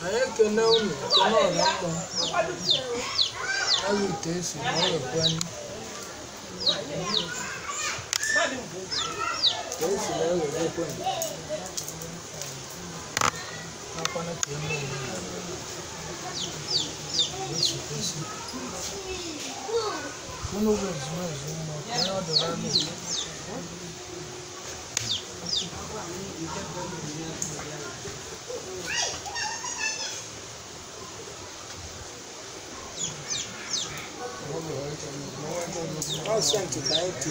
anyị ekene unu ekene ọra mmụọ agụ ite esi na ọrịakwa anyị ka esi na ewere ekwenye akwana ka eme esi kwesị unu bụ ezumezu mmụọ ka onye ọ dọrọ anụ Sente daí que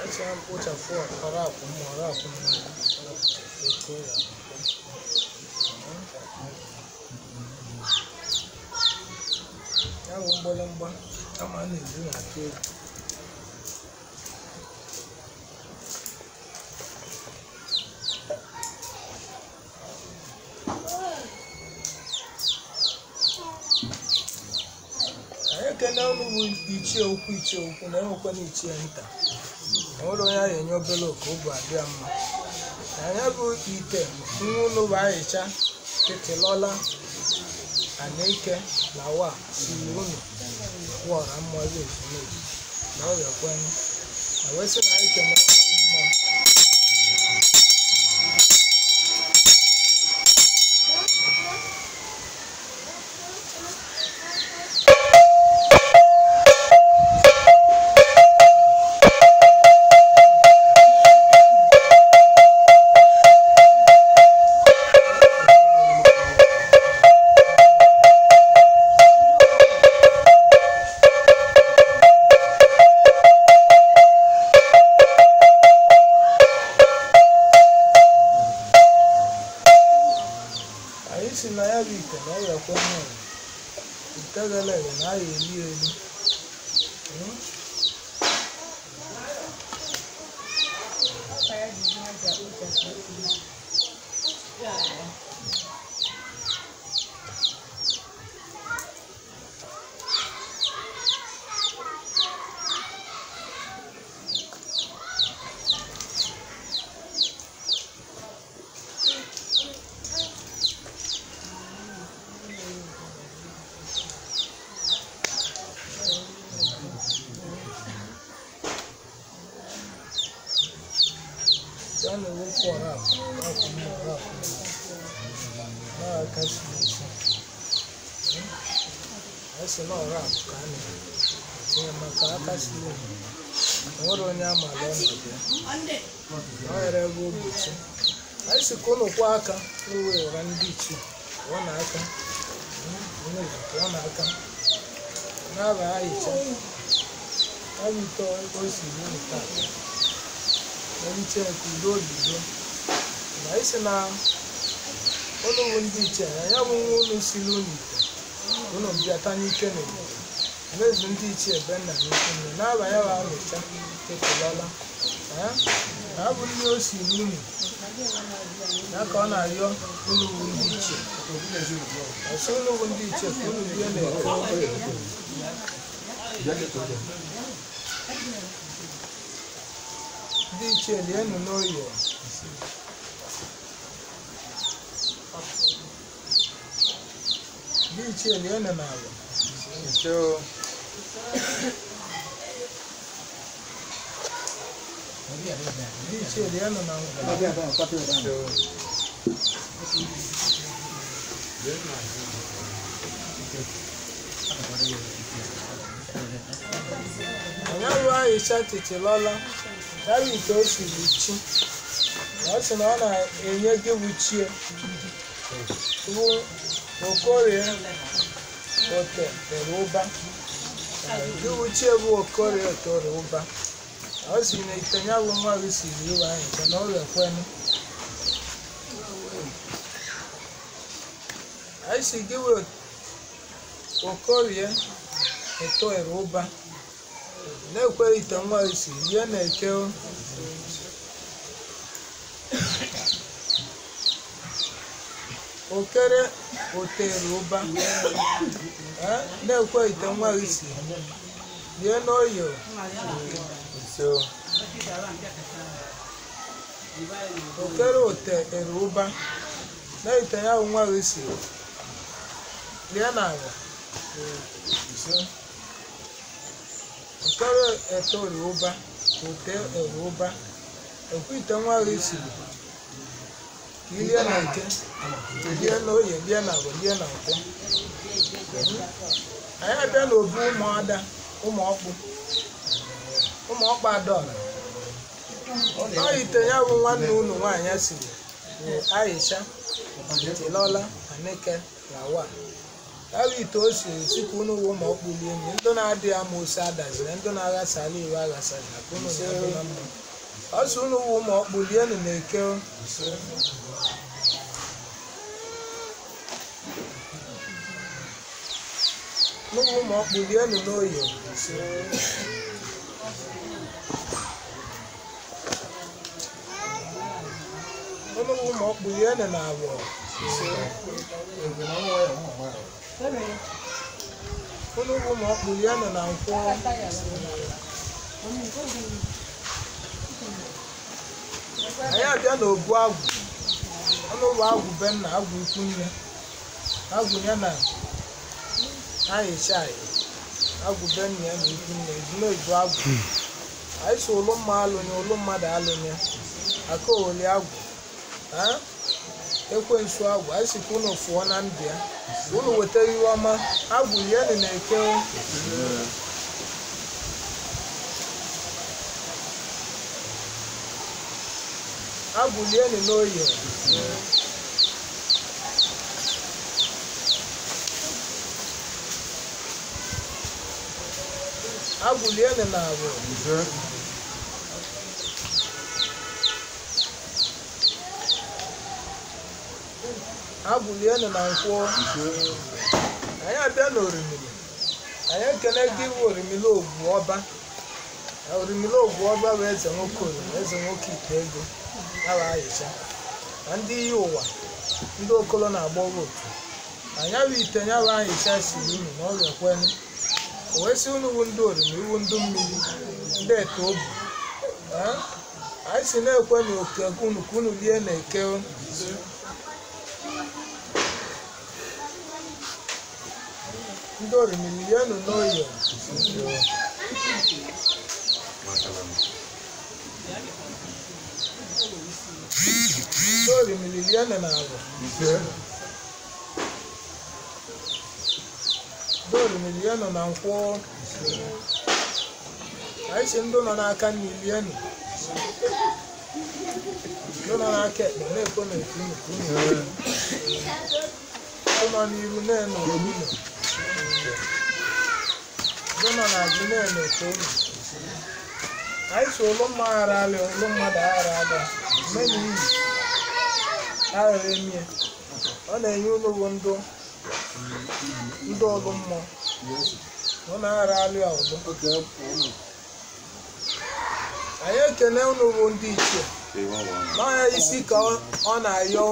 essa outra for parar com morar com coisa. Ya bomba kama ni ndio ake ekene unu bụ ichie okwu na enwekwa na ichie nta ọrụ onye ahụ enye obere oke ụbụ adịa mma anya bụ ite nwa ụlọ bụ ahịcha tịtịlọla anaike na wa siri unu wọra mmụọ ebe ezumezu na ọrịa kwanye na wee sị na anyị kene ọrụ mmụọ si na ya bụ ite na ọrịa kwanye ite gara ere na ahịa eli elu ya na ewepụ ọra na-aka si esi na ọra ka a na-etinye maka aka si nwere onye amala ọnọdụ ya na ọ yara ebe ogbochi anyị si ka ụlọ kwa aka n'uwe ụra ndị ichie pụọ n'aka pụọ n'aka na-aba ahicha abụ ite o si ru taa Eliche kudo bido na isi na ụlọ ndị iche ya bụ nwa ụlọ siri unu ụlọ mbịata n'ike na mezu ndị iche ebe nna n'ike nne na-abanye wa amịcha ekelala na abụ ndị o siri unu ya ka ọ na-arịọ ụlọ ndị iche ọsọ ụlọ ndị iche ka ụlọ bie na-eke ndị ichie lienu n'oyi ndị ichie lienu n'ala ndị ichie lienu na onye ruo ahịcha tịtịlọla ya bụ ite o siri chi ọ sị na ọ na-enye gị wuchie bụ okorie ote tere ụba gị wuchie bụ okorie tere ụba ọ sị na ite ya bụ nwa gị siri iwe anyị nke na ọrịa kwenu anyị si gị wee okorie etere ụba na-ekwe ite nwa isi ihe na-eke okere otere ụba na-ekwe ite nwa isi lie n'oyo okere otere ụba na-ite ya nwa isi lie n'ala okere etori ụba otere ụba ekwe ite nwa isi ilie na ike lie n'oye lie na agwa lie na nkwọ anyị abịa n'obu ụmụada ụmụọkpụ adaọra ọ ite ya bụ nwanne unu nwaanyị siri Aisha Tilola Anike Lawa ya bụ ite o siri si ka unu wụ ụmụọkpụ lie nri ndị na-adịghị amoosu adaziri ndị na-aghasala iwe aghasara ka unu na-adị na mma ọ sị unu wụ ụmụọkpụ lienu na-eke n'ụmụ ụmụọkpụ lienu n'oye ụmụ ụmụọkpụ lienu na abụọ ụmụ ụmụọkpụ lienu na nkwọ anyị abịa n'obu agwụ ọnụụlọ agwụ be nna agwụ ikwu nne agwụ ya na Aisha agwụ be nna ya na ikwu nne ezumezu agwụ anyị so ụlụ mma alụnye ụlụ mmadụ alụnye aka oli agwụ ekwensu agwụ anyị sikwa unu fụọ na ndụ ya unu wetara iwe ọma agwụ lienu na-eke agwụ lienu n'oye agwụ lienu na abụ agwụ lienu na nkwọ anyị abịa n'orimili anyị ekele gị bụ orimili ogwu ọba bụ eze nwoke oriri eze nwoke ite ego awa Aisha na ndị iyi ụwa ndị okolo na-agba otu anyị bụ ite ya bụ Aisha siri unu na ọrịa kwenu o wee sị unu wu ndị orimi iwu ndị mmiri ndị ete obi anyị si na-ekwe na oke unu ka unu lie na-eke ndị orimili lienu n'oye ndị orimili lienu na agwa ndị orimili lienu na nkwọ anyị si ndị nọ n'aka nri lienu ndị nọ n'aka ekpe na-ekwe na etu unu ka unu ndị nọ n'iru na-eno unu ndị nọ n'azụ na-eno ka unu anyị si ụlụ mma aghara alị ụlụ mmadụ aghara abịa mena iyi aghara emie ọ na-enye unu bụ ndị ọlụ mmụọ ọ na-aghara alị ọlụ anyị ekene unu bụ ndị ichie n'ọnya isi ka ọ na-ayọ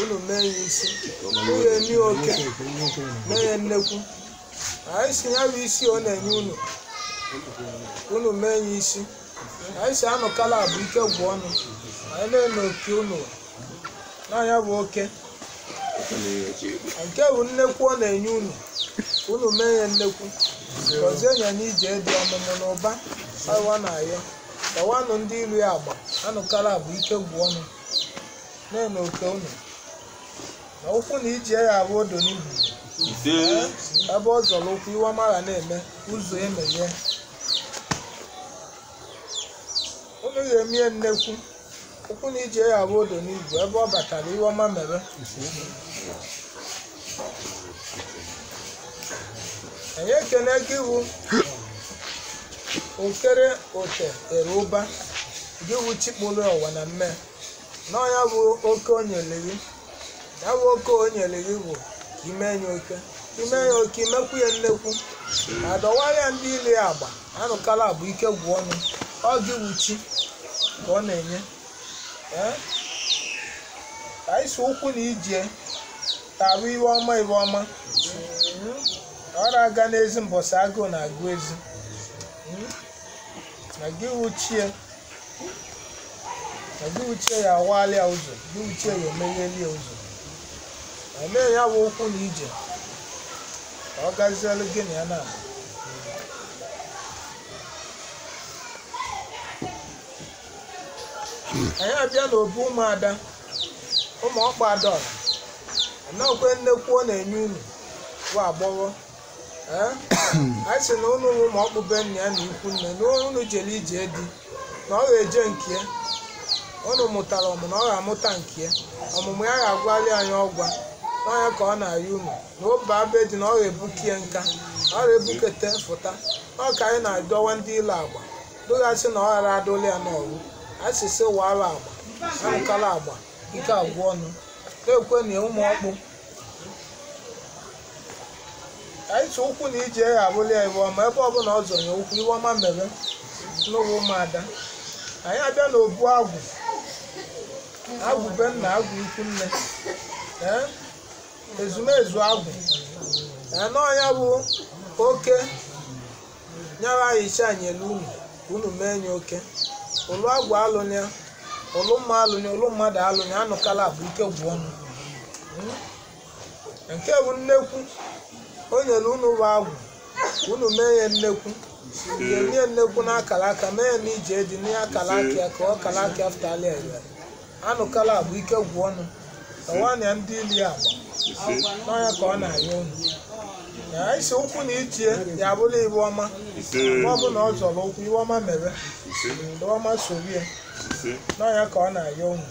unu mee ya isi unu emi oke mee ya nnekwu anyị si ya bụ isi ọ na-enye unu mee ya isi anyị si anụkala bụ ike gwụ ọnụ anyị na-eme oke unu n'anya bụ oke nke bụ nnekwu ọ na-enye unu mee ya nnekwu gọzie ya n'ije dị ọmụmụ na ụba awa na ayọ kawanụ ndị ilu ya agba anụkala bụ ike gwụ ọnụ na-eme oke unu na ụkwụ na ije ya abụ odo n'ihu ebe ọ zọrọ ụkwụ iwe ọma ga na-eme ụzọ emeghe unu ga-emie nnekwu ụkwụ na ije ya abụ odo n'ihu ebe ọ batara iwe ọma mere anyị ekene gị bụ okere ote ere ụba gị bụ chikpụrụ ụwa na mme n'ọnya bụ oke onyele ya bụ oke onyele gị bụ ime ya oke imekwu ya nnekwu adọwarịa ndị ile ya agba anụkala bụ ike gwụ ọnụ ọ gị wuchi ka ọ na-enye anyị si ụkwụ na ije tarụ iwe ọma ọrụ aga n'ezi mbọsị agụụ na-agụ ezi na gị wuchie ya awalịa ụzọ gị wuchie ya emeghelie ụzọ eme ya bụ okwu na ije ka ọ gazielu gị na ya na anyị abịa n'obu ụmụada ụmụ ọkpa adaọra anaghịkwe nnekwu ọ na-enye unu bụ agbọghọ anyị sị na unu ụmụ ọkpụbe nna ya na ikwu nne na unu jere ije di na ọ ga-eje nke ya unu mụtara ọmụmụ ọ ga-amụta nke ya ọmụmụ ya ga-agwali anyị ọgwa n'ọnya ka ọ na-arị unu na obe abe dị na ọ ga-ebukie nka ọ ga-ebukete fụta ọ ka anyị na-adọwa ndị ile agba dogasị na ọ ghara adụli ya n'ọrụ asịsị wara agba anụkala agba ike agwụ ọnụ na-ekwe na ụmụ ọkpụ anyị tụ ụkwụ na ije ya abụli ya iwe ọma ebe ọbụla ọ zọnye ụkwụ iwe ọma mere n'ụwa ụmụada anyị abịa n'obu agwụ be nna agwụ ikwu nne ezumezu agwụ n'ọnya bụ oke nyara ayicha nyere unu mee nye oke ụlụ agwụ alụnya ụlụ mma alụnya ụlụ mmadụ alụnya anụkala bụ ike gwụ ọnụ nke bụ nnekwu o nyere unu bụ agwụ unu mee ya nnekwu ga-enye nnekwu n'akara aka mee ya n'ije dị n'akara aka ya ka ọ kara aka afụtali ya anụkala bụ ike gwụ ọnụ ọwanya ndị ili agba n'ọnya ka ọ na-aya unu anyị si ụkwụ na ichie ya abụla iwe ọma ma ọ bụ na ọ zọrọ ụkwụ iwe ọma mere ndị ọma soro ya n'ọnya ka ọ na-aya unu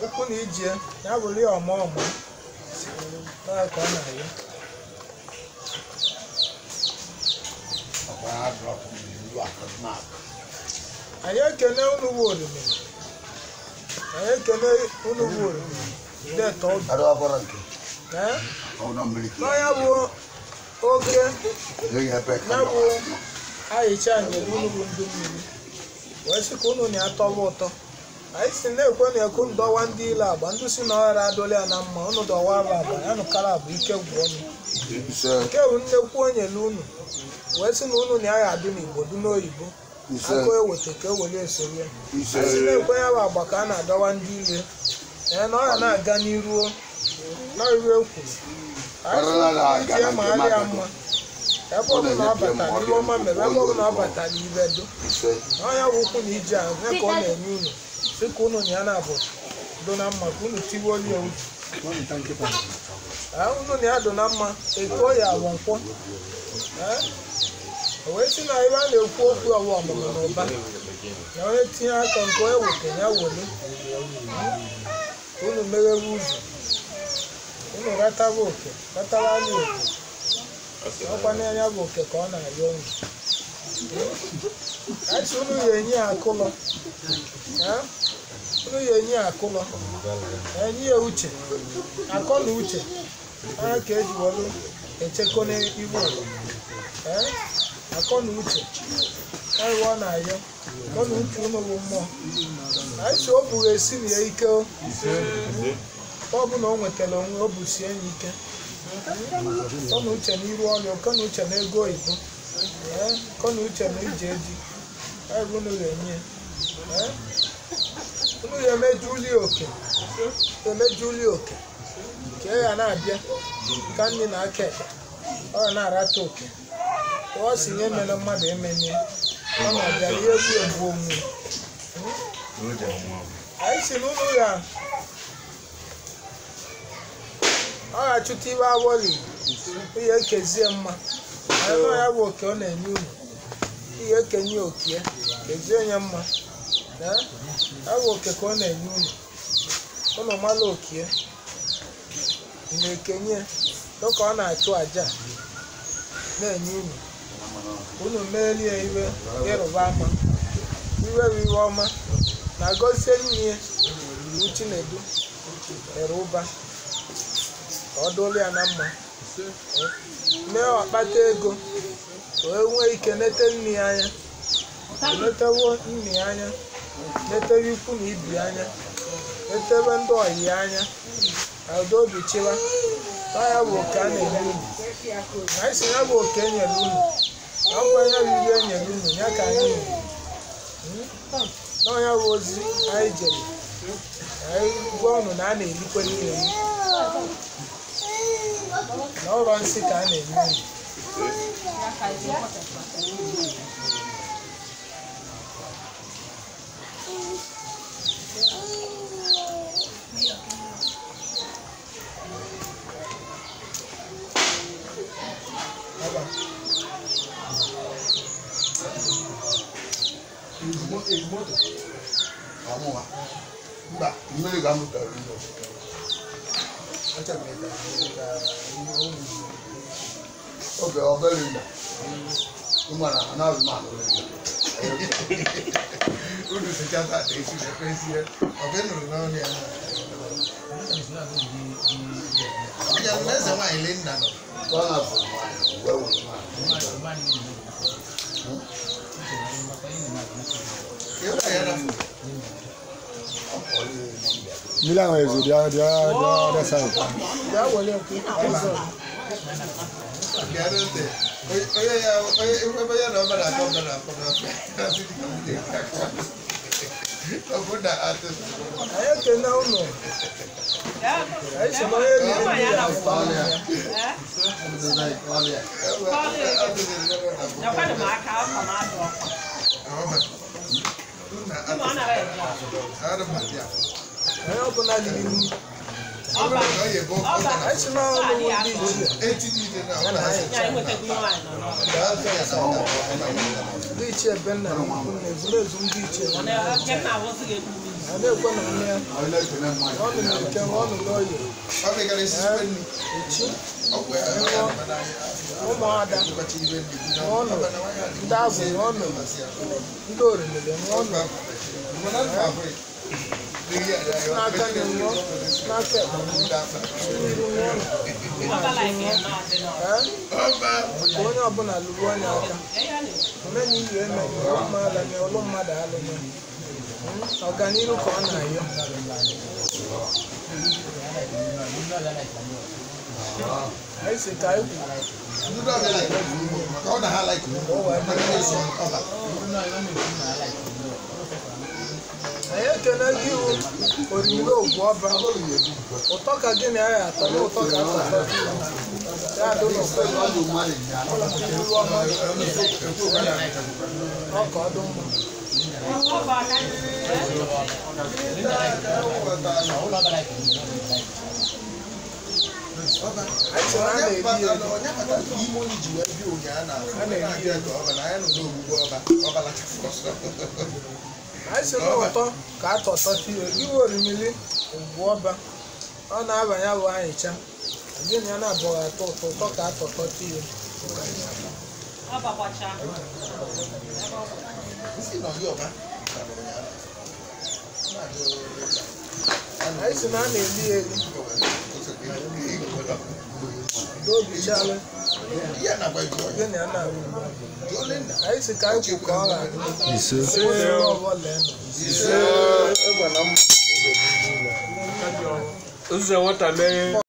ụkwụ na ijie ya bụrụ ya ọma n'ọnya ka ọ na-aya anyị ekene unu bụ orime deta n'ọnya bụ oke ya bụ ayicha nyere unu bụ ndị mmiri wee sị ka unu na-atọba ụtọ anyị si na-ekwe na ekwu ndọwa ndị ile agba ndị si na ọghara adọli ya na mma unu dọwara agba ya nụkara bụ ike gwụ ọnụ nke bụ nnekwu o nyere unu wee sị na unu na ya adụ n'Igbo dị n'oyibo akụ eweta ka ewere esoro ya si na-ekwe ya bụ agba ka a na-adọwa ndị ile na ọ ya na-aga n'iruo n'iru ekwuru anyị ma arịa mma ebe ọ bụ na ọ batara iwe ọma mere ebe ọ bụ na ọ batara ibe do n'ọnya bụ ụkwụ na ije ahụ nye ka ọ na-enye unu sị ka unu na ya na-abụ do na mma ka unu tiwe oli ya uju unu na ya do na mma eko ya awọ nkwọ o wee sị na ebe a na-ekwu okwu ọwa ọmụmụ na ụba na onye tinye aka nke onye wete ya were unu meghere ụzọ unu rataba oke ratawali oke ọkwa n'anya bụ oke ka ọ na-arịọ unu anyị sị unu ya enye akụlọ unu ya enye akụlọ enye ya uche akọ na uche anya ka eji were echekọ n'ihu ụwa akọ na uche anyị ọ na-ayọ akọ na uche unu bụ mmụọ anyị sị o buru esi na ya ike ọ bụ na o nwetara onwe o busie ya ike akọ na uche na iru ọrịa akọ na uche na ego oyibo akọ na uche na ije eji anyị bụ unu ga-enye unu ya emejuli oke ka ya na-abịa ka nne na aka ekpe ọ ga na-arata oke ọ si nye mere mmadụ emenye ọ na-abịa ihe egbu onwe anyị si na ụlọ ya ọ ga-achụta ibe awọli ihe ekezie mma anọ ya bụ oke ọ na-enye unu ihe ekenye oke ya kezie onye mma ya bụ oke ka ọ na-enye unu mala oke ya na-ekenye dọka ọ na-achụ aja na-enye unu meelie iwe ịrụba ama iwe ọma na gọzie n'ihe Chinedu ere ụba ka ọ dụrụ ya na mma mee ọkpata ego wee nwee ike nete nne ya anya netewo nne ya anya netewe ikwu na ibi anya netewe ndị ọyị anya udo obi chịwa ya bụ oke a na-enye unu na anyị si ya bụ oke enyere unu na ngwa ya bụ ihe enyere unu ya ka anyị nwere n'ọnya bụ ozi anyị jere anyị gwa unu na a na-erikwe ihe na ọrụ nsị ka a na-enye unu Mbak, ini kamu tahu ini. Macam ni Oke, oke Linda. Gimana? Anak mana Linda? Udah sejahtera deh sudah presiden. Oke, nurun ya. Jangan sama Linda. Kalau Milan is dia side. dia boleh okey. dia ada tu. Ibu bayar nama dah kau dah apa dah. Kau dah atas. Ayo kena unu. Ayo semuanya ni. Ayo pernah di sini. Ayo semua orang di sini. Di sini benar. Zule zumbi sini. Ada apa namanya? Orang Amerika, orang lawyer. Ọmọ ada ọnụ ndị agwụ ọnụ ndị orimiri ọnụ n'aka na-enwe n'aka onye ọbụla lụrụ onye aka omena ihe emeghị ụmụala nye ọlụ mmadụ alụme ọganihu ka ọ na-ayọ anyị si ka anyị anyị ekene gị iwu orimiri ogwu ọba ụtọ ka gị na ya atọ n'ụtọ ka atọ ya adụ n'ụfọdụ ọka ọdụ mma anyị si n'ụtọ ka atọtọ tiyo gị bụ orimiri ogwu ọba ọ na-abanye bụ ahịcha gị na ya na-abụghị atọ ụtọ ụtọ ka atọtọ tiyo anyị si na a na-eli eli dobi chale gị na ya na-arụ anyị si ka anyị kwu ka ọ ga-adị Ise.